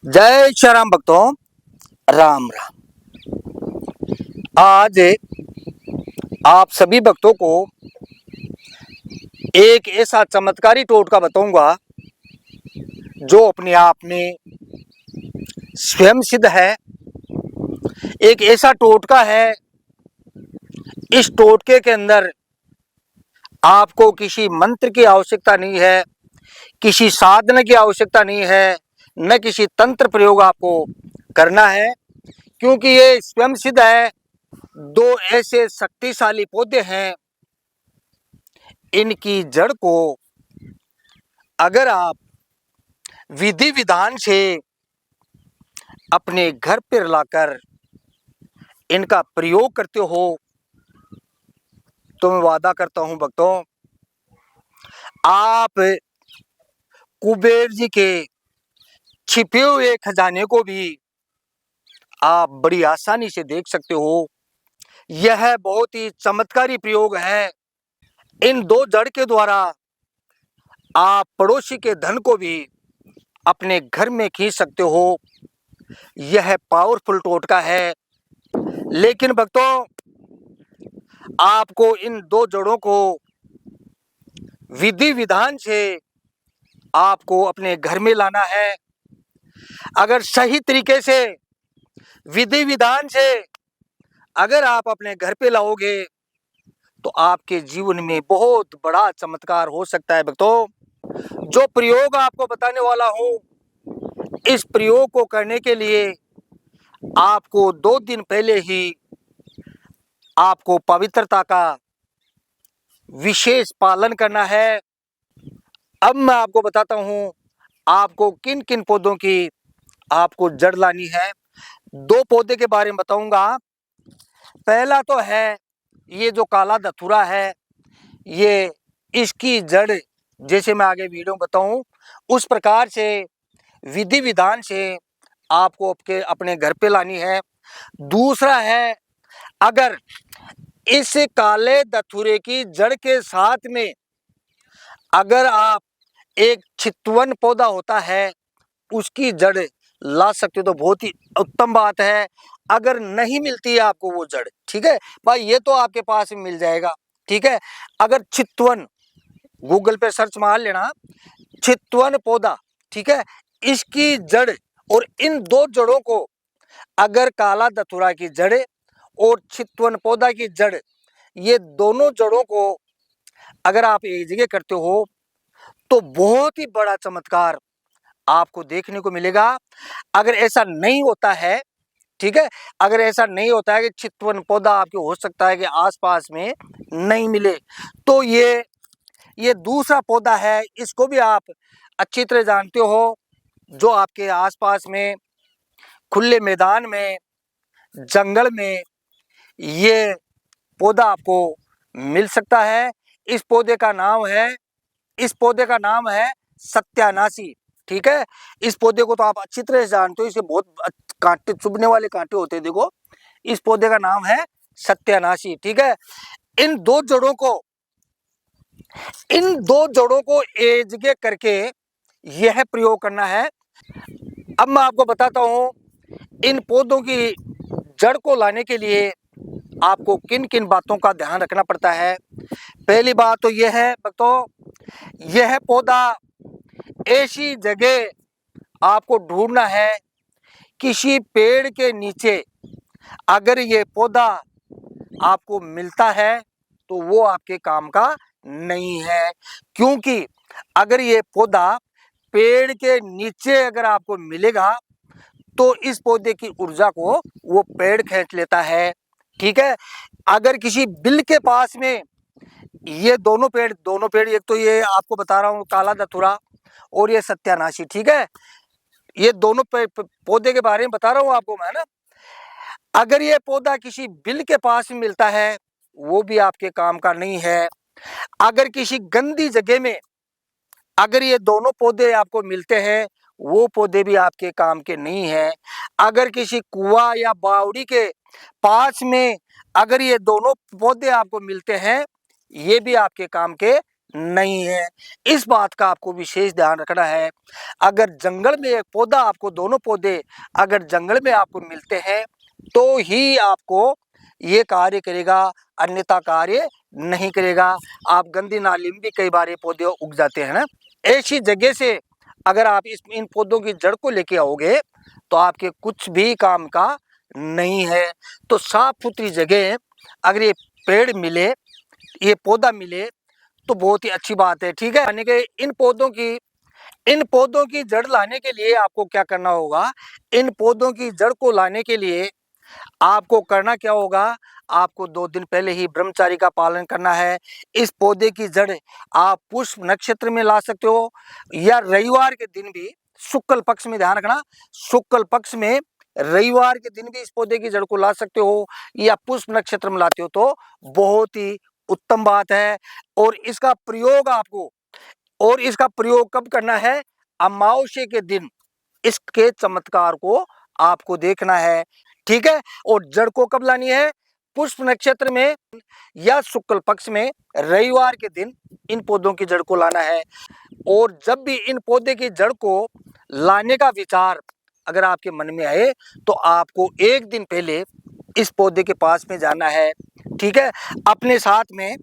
जय श्री राम भक्तों, राम राम। आज आप सभी भक्तों को एक ऐसा चमत्कारी टोटका बताऊंगा जो अपने आप में स्वयं सिद्ध है। एक ऐसा टोटका है, इस टोटके के अंदर आपको किसी मंत्र की आवश्यकता नहीं है, किसी साधन की आवश्यकता नहीं है, न किसी तंत्र प्रयोग आपको करना है, क्योंकि ये स्वयं सिद्ध है। दो ऐसे शक्तिशाली पौधे हैं, इनकी जड़ को अगर आप विधि विधान से अपने घर पर लाकर इनका प्रयोग करते हो तो मैं वादा करता हूं भक्तों, आप कुबेर जी के छिपे हुए खजाने को भी आप बड़ी आसानी से देख सकते हो। यह बहुत ही चमत्कारी प्रयोग है। इन दो जड़ के द्वारा आप पड़ोसी के धन को भी अपने घर में खींच सकते हो। यह पावरफुल टोटका है। लेकिन भक्तों, आपको इन दो जड़ों को विधि विधान से आपको अपने घर में लाना है। अगर सही तरीके से विधि विधान से अगर आप अपने घर पे लाओगे तो आपके जीवन में बहुत बड़ा चमत्कार हो सकता है। भक्तों, जो प्रयोग आपको बताने वाला हूं, इस प्रयोग को करने के लिए आपको 2 दिन पहले ही आपको पवित्रता का विशेष पालन करना है। अब मैं आपको बताता हूं आपको किन किन पौधों की आपको जड़ लानी है। 2 पौधे के बारे में बताऊंगा। पहला तो है ये जो काला धतूरा है, ये इसकी जड़ जैसे मैं आगे वीडियो में बताऊं उस प्रकार से विधि विधान से आपको अपने घर पे लानी है। दूसरा है, अगर इस काले धतूरे की जड़ के साथ में अगर आप एक चितवन पौधा होता है उसकी जड़ ला सकते हो तो बहुत ही उत्तम बात है। अगर नहीं मिलती है आपको वो जड़, ठीक है भाई, ये तो आपके पास मिल जाएगा, ठीक है। अगर चितवन गूगल पे सर्च मार लेना, चितवन पौधा, ठीक है, इसकी जड़ और इन दो जड़ों को अगर काला धतूरा की जड़ और चितवन पौधा की जड़, ये दोनों जड़ों को अगर आप एक जगह करते हो तो बहुत ही बड़ा चमत्कार आपको देखने को मिलेगा। अगर ऐसा नहीं होता है, ठीक है, अगर ऐसा नहीं होता है कि चितवन पौधा आपके हो सकता है कि आसपास में नहीं मिले, तो ये दूसरा पौधा है, इसको भी आप अच्छी तरह जानते हो, जो आपके आसपास में खुले मैदान में, जंगल में ये पौधा आपको मिल सकता है। इस पौधे का नाम है सत्यानाशी, ठीक है। इस पौधे को तो आप अच्छी तरह से जानते हो, इसे बहुत कांटे, चुभने वाले कांटे होते हैं। देखो, इस पौधे का नाम है सत्यानाशी, ठीक है। इन दो जड़ों को एक जगह करके यह प्रयोग करना है। अब मैं आपको बताता हूं इन पौधों की जड़ को लाने के लिए आपको किन किन बातों का ध्यान रखना पड़ता है। पहली बात तो यह है भक्तों, यह पौधा ऐसी जगह आपको ढूंढना है, किसी पेड़ के नीचे अगर ये पौधा आपको मिलता है तो वो आपके काम का नहीं है, क्योंकि अगर ये पौधा पेड़ के नीचे अगर आपको मिलेगा तो इस पौधे की ऊर्जा को वो पेड़ खींच लेता है, ठीक है। अगर किसी बिल के पास में ये दोनों पेड़, एक तो ये आपको बता रहा हूँ काला धतूरा और ये सत्यानाशी, ठीक है, ये दोनों पौधे के बारे में बता रहा हूँ आपको मैं ना। अगर ये पौधा किसी बिल के पास में मिलता है वो भी आपके काम का नहीं है। अगर किसी गंदी जगह में अगर ये दोनों पौधे आपको मिलते हैं वो पौधे भी आपके काम के नहीं है। अगर किसी कुआं या बावड़ी के पास में अगर ये दोनों पौधे आपको मिलते हैं ये भी आपके काम के नहीं है। इस बात का आपको विशेष ध्यान रखना है। अगर जंगल में एक पौधा आपको, दोनों पौधे अगर जंगल में आपको मिलते हैं तो ही आपको ये कार्य करेगा, अन्यथा कार्य नहीं करेगा। आप गंदी नाली में भी कई बार ये पौधे उग जाते हैं ना। ऐसी जगह से अगर आप इन पौधों की जड़ को लेके आओगे तो आपके कुछ भी काम का नहीं है। तो साफ सुथरी जगह अगर ये पेड़ मिले, ये पौधा मिले तो बहुत ही अच्छी बात है, ठीक है। यानी कि इन पौधों की जड़ लाने के लिए आपको क्या करना होगा, इन पौधों की जड़ को लाने के लिए आपको करना क्या होगा, आपको 2 दिन पहले ही ब्रह्मचारी का पालन करना है। इस पौधे की जड़ आप पुष्प नक्षत्र में ला सकते हो या रविवार के दिन भी, शुक्ल पक्ष में, ध्यान रखना, शुक्ल पक्ष में रविवार के दिन भी इस पौधे की जड़ को ला सकते हो या पुष्प नक्षत्र में लाते हो तो बहुत ही उत्तम बात है। और इसका प्रयोग कब करना है, अमावस्या के दिन इसके चमत्कार को आपको देखना है, ठीक है। और जड़ को कब लानी है, पुष्प नक्षत्र में या शुक्ल पक्ष में रविवार के दिन इन पौधों की जड़ को लाना है। और जब भी इन पौधे की जड़ को लाने का विचार अगर आपके मन में आए तो आपको 1 दिन पहले इस पौधे के पास में जाना है, ठीक है। अपने साथ में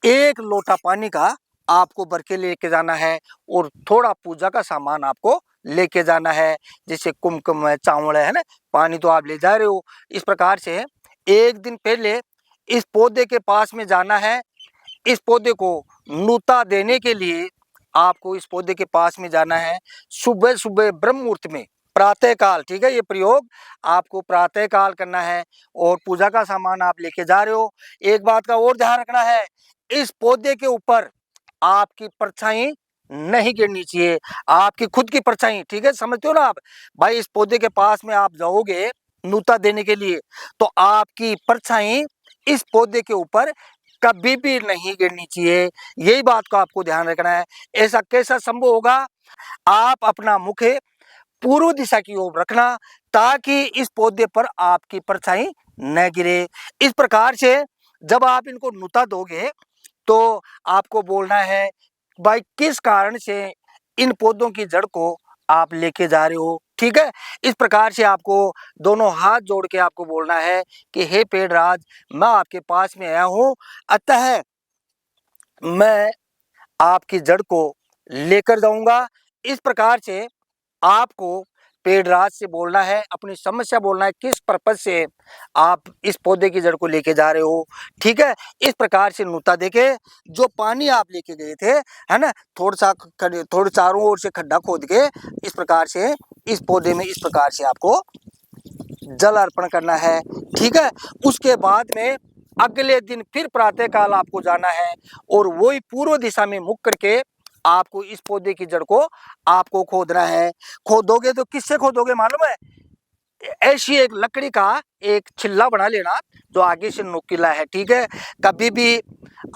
1 लोटा पानी का आपको भर के लेके जाना है और थोड़ा पूजा का सामान आपको लेके जाना है, जैसे कुमकुम है, चावल है ना, पानी तो आप ले जा रहे हो। इस प्रकार से 1 दिन पहले इस पौधे के पास में जाना है। इस पौधे को नूता देने के लिए आपको इस पौधे के पास में जाना है सुबह सुबह ब्रह्म मुहूर्त में, प्रातः काल, ठीक है। ये प्रयोग आपको प्रातः काल करना है और पूजा का सामान आप लेके जा रहे हो। एक बात का और ध्यान रखना है, इस पौधे के ऊपर आपकी परछाई नहीं गिरनी चाहिए, आपकी खुद की परछाई, ठीक है, समझते हो ना आप भाई। इस पौधे के पास में आप जाओगे नूता देने के लिए तो आपकी परछाई इस पौधे के ऊपर कभी भी नहीं गिरनी चाहिए, यही बात को आपको ध्यान रखना है। ऐसा कैसा संभव होगा, आप अपना मुख पूर्व दिशा की ओर रखना ताकि इस पौधे पर आपकी परछाई न गिरे। इस प्रकार से जब आप इनको नूता दोगे तो आपको बोलना है भाई किस कारण से इन पौधों की जड़ को आप लेके जा रहे हो, ठीक है। इस प्रकार से आपको दोनों हाथ जोड़ के आपको बोलना है कि हे पेड़राज, मैं आपके पास में आया हूं, अतः मैं आपकी जड़ को लेकर जाऊंगा। इस प्रकार से आपको पेड़राज से बोलना है, अपनी समस्या बोलना है, किस पर्पज से आप इस पौधे की जड़ को लेके जा रहे हो, ठीक है। इस प्रकार से नूता देके जो पानी आप लेके गए थे, है ना, थोड़ा चारों ओर से खड्डा खोद के इस प्रकार से इस पौधे में इस प्रकार से आपको जल अर्पण करना है, ठीक है। उसके बाद में अगले दिन फिर प्रातः काल आपको जाना है और वही पूर्व दिशा में मुख करके आपको इस पौधे की जड़ को आपको खोदना है। खोदोगे तो किससे खोदोगे मालूम है, ऐसी एक लकड़ी का एक छिल्ला बना लेना जो आगे से नुकीला है, ठीक है। कभी भी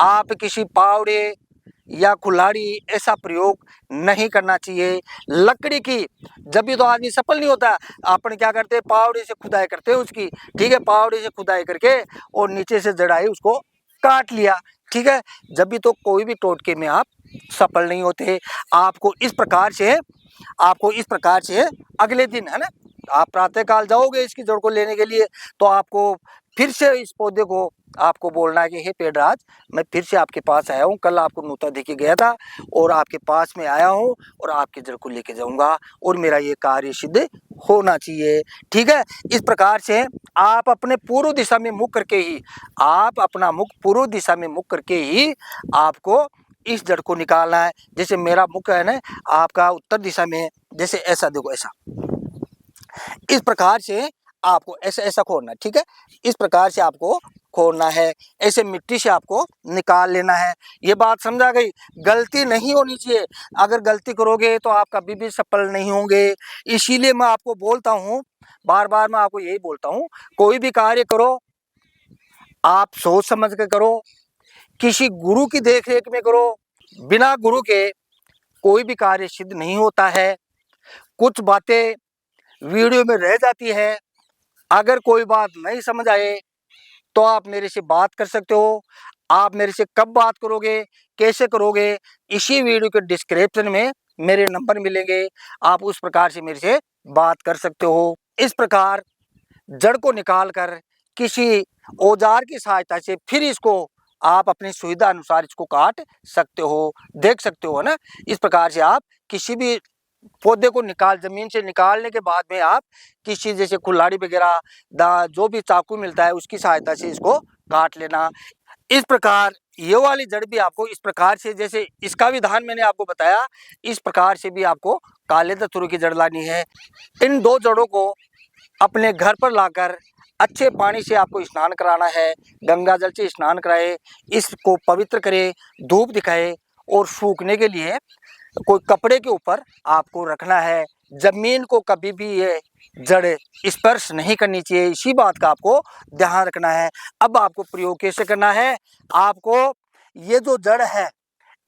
आप किसी पावड़े या कुल्हाड़ी ऐसा प्रयोग नहीं करना चाहिए। लकड़ी की जब भी तो आदमी सफल नहीं होता, अपन क्या करते हैं, पावड़े से खुदाई करते हैं उसकी, ठीक है। पावड़े से खुदाई करके और नीचे से जड़ाई उसको काट लिया, ठीक है। जब भी तो कोई भी टोटके में आप सफल नहीं होते। आपको इस प्रकार से अगले दिन, है ना, आप प्रातः काल जाओगे इसकी जड़ को लेने के लिए तो आपको फिर से इस पौधे को आपको बोलना है कि हे पेड़राज, मैं फिर से आपके पास आया हूँ, कल आपको नूता देके गया था और आपके पास में आया हूँ और आपकी जड़ को लेके जाऊंगा और मेरा ये कार्य सिद्ध होना चाहिए, ठीक है। इस प्रकार से आप अपने पूर्व दिशा में मुख करके ही, आप अपना मुख पूर्व दिशा में मुख करके ही आपको इस जड़ को निकालना है। जैसे मेरा मुख है ना, आपका उत्तर दिशा में है, जैसे ऐसा देखो, ऐसा इस प्रकार से आपको ऐसा ऐसा खोदना है, ठीक है। इस प्रकार से आपको खोदना है, ऐसे मिट्टी से आपको निकाल लेना है। ये बात समझा गई, गलती नहीं होनी चाहिए। अगर गलती करोगे तो आप कभी भी सफल नहीं होंगे। इसीलिए मैं आपको बोलता हूँ, बार बार मैं आपको यही बोलता हूँ, कोई भी कार्य करो आप सोच समझ के करो, किसी गुरु की देखरेख में करो। बिना गुरु के कोई भी कार्य सिद्ध नहीं होता है। कुछ बातें वीडियो में रह जाती है। अगर कोई बात नहीं समझ आए तो आप मेरे से बात कर सकते हो। आप मेरे से कब बात करोगे, कैसे करोगे, इसी वीडियो के डिस्क्रिप्शन में मेरे नंबर मिलेंगे, आप उस प्रकार से मेरे से बात कर सकते हो। इस प्रकार जड़ को निकाल कर किसी औजार की सहायता से फिर इसको आप अपनी सुविधा अनुसार इसको काट सकते हो, देख सकते हो ना। इस प्रकार से आप किसी भी पौधे को जमीन से निकालने के बाद में आप किसी जैसे कुल्हाड़ी वगैरह जो भी चाकू मिलता है उसकी सहायता से इसको काट लेना। इस प्रकार ये वाली जड़ भी आपको इस प्रकार से, जैसे इसका विधान मैंने आपको बताया, इस प्रकार से भी आपको काले धतूरे की जड़ लानी है। इन दो जड़ों को अपने घर पर लाकर अच्छे पानी से आपको स्नान कराना है, गंगा जल से स्नान कराए, इसको पवित्र करे, धूप दिखाए और सूखने के लिए कोई कपड़े के ऊपर आपको रखना है। जमीन को कभी भी ये जड़ स्पर्श नहीं करनी चाहिए, इसी बात का आपको ध्यान रखना है। अब आपको प्रयोग कैसे करना है, आपको ये जो जड़ है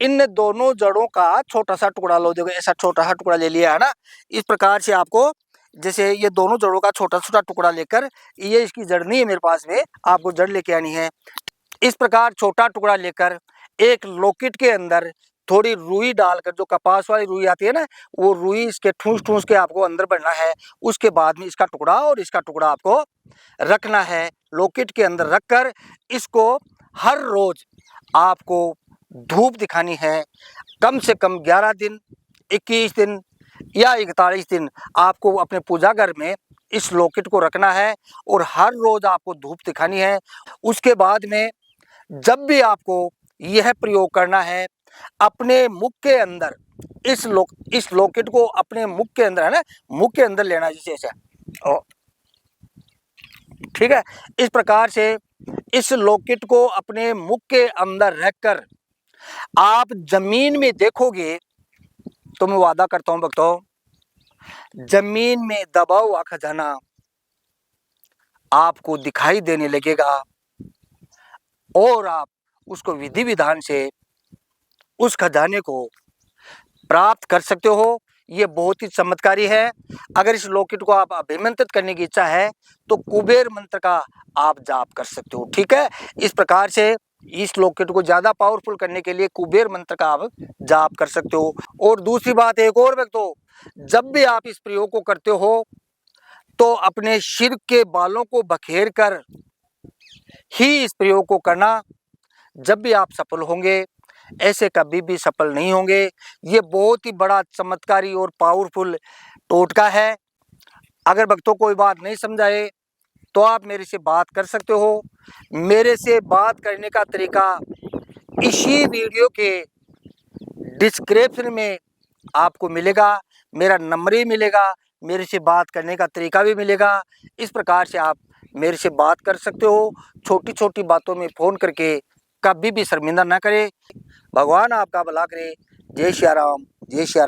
इन दोनों जड़ों का छोटा सा टुकड़ा लो, देखो ऐसा छोटा सा टुकड़ा ले लिया है ना। इस प्रकार से आपको जैसे ये दोनों जड़ों का छोटा छोटा टुकड़ा लेकर, ये इसकी जड़ नहीं है मेरे पास में, आपको जड़ लेके आनी है। इस प्रकार छोटा टुकड़ा लेकर एक लॉकेट के अंदर थोड़ी रुई डालकर, जो कपास वाली रुई आती है ना, वो रुई इसके ठूस ठूस के आपको अंदर भरना है। उसके बाद में इसका टुकड़ा और इसका टुकड़ा आपको रखना है। लॉकेट के अंदर रखकर इसको हर रोज आपको धूप दिखानी है। कम से कम 11 दिन, 21 दिन या 41 दिन आपको अपने पूजा घर में इस लॉकेट को रखना है और हर रोज आपको धूप दिखानी है। उसके बाद में जब भी आपको यह प्रयोग करना है, अपने मुख के अंदर इस लॉकेट को अपने मुख के अंदर, है ना, मुख के अंदर लेना, जैसे ऐसा, ठीक है। इस प्रकार से इस लॉकेट को अपने मुख के अंदर रखकर आप जमीन में देखोगे तो मैं वादा करता हूं भक्तों, जमीन में दबा हुआ खजाना आपको दिखाई देने लगेगा और आप उसको विधि विधान से उस खजाने को प्राप्त कर सकते हो। ये बहुत ही चमत्कारी है। अगर इस लॉकेट को आप अभिमंत्रित करने की इच्छा है तो कुबेर मंत्र का आप जाप कर सकते हो, ठीक है। इस प्रकार से इस लॉकेट को ज्यादा पावरफुल करने के लिए कुबेर मंत्र का आप जाप कर सकते हो। और दूसरी बात एक और भक्तों, जब भी आप इस प्रयोग को करते हो तो अपने सिर के बालों को बखेर कर ही इस प्रयोग को करना। जब भी आप सफल होंगे, ऐसे कभी भी सफल नहीं होंगे। ये बहुत ही बड़ा चमत्कारी और पावरफुल टोटका है। अगर भक्तों कोई बात नहीं समझाए तो आप मेरे से बात कर सकते हो। मेरे से बात करने का तरीका इसी वीडियो के डिस्क्रिप्शन में आपको मिलेगा, मेरा नंबर ही मिलेगा, मेरे से बात करने का तरीका भी मिलेगा। इस प्रकार से आप मेरे से बात कर सकते हो। छोटी छोटी बातों में फ़ोन करके कभी भी शर्मिंदा ना करें। भगवान आपका भला करे। जय श्री राम, जय श्री राम।